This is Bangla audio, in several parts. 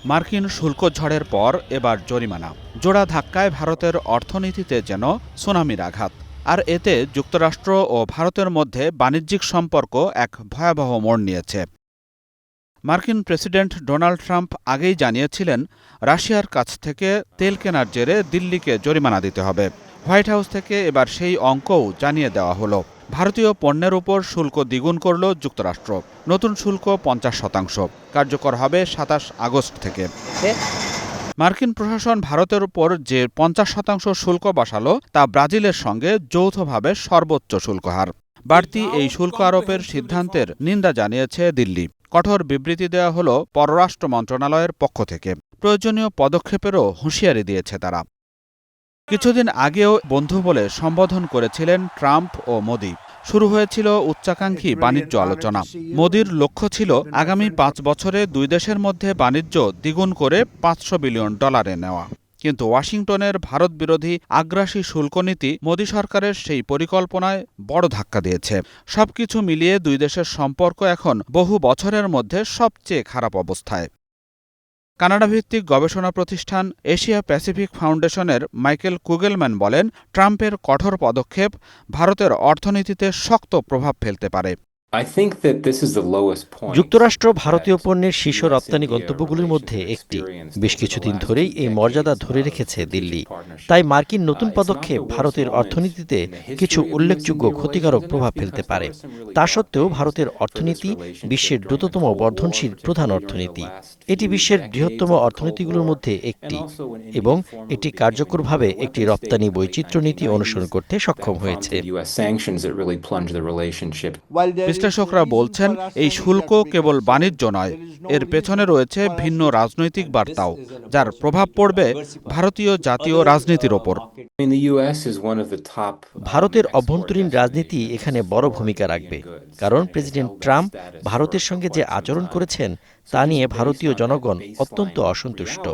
মার্কিন শুল্ক ঝড়ের পর এবার জরিমানা। জোড়া ধাক্কায় ভারতের অর্থনীতিতে যেন সুনামির আঘাত। আর এতে যুক্তরাষ্ট্র ও ভারতের মধ্যে বাণিজ্যিক সম্পর্ক এক ভয়াবহ মোড় নিয়েছে। মার্কিন প্রেসিডেন্ট ডোনাল্ড ট্রাম্প আগেই জানিয়েছিলেন, রাশিয়ার কাছ থেকে তেল কেনার জেরে দিল্লিকে জরিমানা দিতে হবে। হোয়াইট হাউস থেকে এবার সেই অঙ্কও জানিয়ে দেওয়া হলো। ভারতীয় পণ্যের উপর শুল্ক দ্বিগুণ করল যুক্তরাষ্ট্র। নতুন শুল্ক 50%, কার্যকর হবে 27 আগস্ট থেকে। মার্কিন প্রশাসন ভারতের উপর যে 50% শুল্ক বসালো তা ব্রাজিলের সঙ্গে যৌথভাবে সর্বোচ্চ শুল্ক হার। বাড়তি এই শুল্ক আরোপের সিদ্ধান্তের নিন্দা জানিয়েছে দিল্লি। কঠোর বিবৃতি দেওয়া হলো পররাষ্ট্র মন্ত্রণালয়ের পক্ষ থেকে। প্রয়োজনীয় পদক্ষেপেরও হুঁশিয়ারি দিয়েছে তারা। কিছুদিন আগেও বন্ধু বলে সম্বোধন করেছিলেন ট্রাম্প ও মোদি। শুরু হয়েছিল উচ্চাকাঙ্ক্ষী বাণিজ্য আলোচনা। মোদির লক্ষ্য ছিল আগামী 5 বছরে দুই দেশের মধ্যে বাণিজ্য দ্বিগুণ করে $500 বিলিয়ন নেওয়া। কিন্তু ওয়াশিংটনের ভারত বিরোধী আগ্রাসী শুল্ক নীতি মোদি সরকারের সেই পরিকল্পনায় বড় ধাক্কা দিয়েছে। সবকিছু মিলিয়ে দুই দেশের সম্পর্ক এখন বহু বছরের মধ্যে সবচেয়ে খারাপ অবস্থায়। কানাডাভিত্তিক গবেষণা প্রতিষ্ঠান এশিয়া প্যাসিফিক ফাউন্ডেশনের মাইকেল কুগেলম্যান বলেন, ট্রাম্পের কঠোর পদক্ষেপ ভারতের অর্থনীতিতে শক্ত প্রভাব ফেলতে পারে। যুক্তরাষ্ট্র ভারতীয় পণ্যের শীর্ষ রপ্তানি গন্তব্যগুলির মধ্যে একটি। বেশ কিছুদিন ধরেই এই মর্যাদা ধরে রেখেছে দিল্লি। তাই মার্কিন নতুন পদক্ষেপ ভারতের অর্থনীতিতে কিছু উল্লেখযোগ্য ক্ষতিকারক প্রভাব ফেলতে পারে। তা সত্ত্বেও ভারতের অর্থনীতি বিশ্বের দ্রুততম বর্ধনশীল প্রধান অর্থনীতি। এটি বিশ্বের বৃহত্তম অর্থনীতিগুলোর মধ্যে একটি এবং এটি কার্যকরভাবে একটি রপ্তানি বৈচিত্র্য নীতি অনুসরণ করতে সক্ষম হয়েছে। বিশ্লেষকরা বলছেন, এই শুল্ক কেবল বাণিজ্য নয়, এর পেছনে রয়েছে ভিন্ন রাজনৈতিক বার্তাও, যার প্রভাব পড়বে ভারতীয় জাতীয় রাজনীতির ওপর। ভারতের অভ্যন্তরীণ রাজনীতি এখানে বড় ভূমিকা রাখবে, কারণ প্রেসিডেন্ট ট্রাম্প ভারতের সঙ্গে যে আচরণ করেছেন তা নিয়ে ভারতীয় জনগণ অত্যন্ত অসন্তুষ্ট।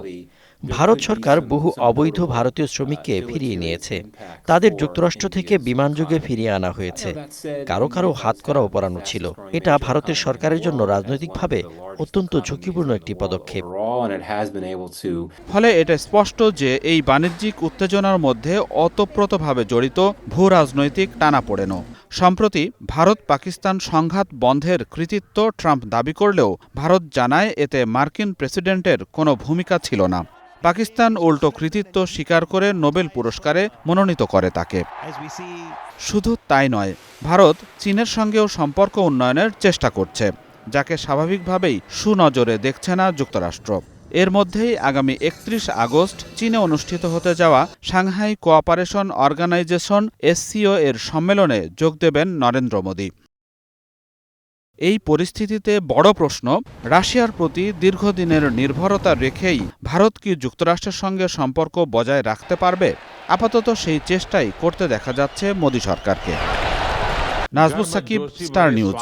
ভারত সরকার বহু অবৈধ ভারতীয় শ্রমিককে ফিরিয়ে নিয়েছে। তাদের যুক্তরাষ্ট্র থেকে বিমানযোগে ফিরিয়ে আনা হয়েছে। কারো কারো হাতকড়াও পরানো ছিল। এটা ভারতের সরকারের জন্য রাজনৈতিকভাবে অত্যন্ত ঝুঁকিপূর্ণ একটি পদক্ষেপ। ফলে এটা স্পষ্ট যে এই বাণিজ্যিক উত্তেজনার মধ্যে ওতপ্রোতভাবে জড়িত ভূ রাজনৈতিক টানাপোড়েনও। সম্প্রতি ভারত পাকিস্তান সংঘাত বন্ধের কৃতিত্ব ট্রাম্প দাবি করলেও ভারত জানায় এতে মার্কিন প্রেসিডেন্টের কোনো ভূমিকা ছিল না। পাকিস্তান উল্টো কৃতিত্ব স্বীকার করে নোবেল পুরস্কারে মনোনীত করে তাকে। শুধু তাই নয়, ভারত চীনের সঙ্গেও সম্পর্ক উন্নয়নের চেষ্টা করছে, যাকে স্বাভাবিকভাবেই সুনজরে দেখছে না যুক্তরাষ্ট্র। এর মধ্যেই আগামী 31 আগস্ট চীনে অনুষ্ঠিত হতে যাওয়া সাংহাই কোঅপারেশন অর্গানাইজেশন SCO এর সম্মেলনে যোগ দেবেন নরেন্দ্র মোদি। এই পরিস্থিতিতে বড় প্রশ্ন, রাশিয়ার প্রতি দীর্ঘদিনের নির্ভরতা রেখেই ভারত কি যুক্তরাষ্ট্রের সঙ্গে সম্পর্ক বজায় রাখতে পারবে? আপাতত সেই চেষ্টাই করতে দেখা যাচ্ছে মোদি সরকারকে। Nazmus Sakib, Star news.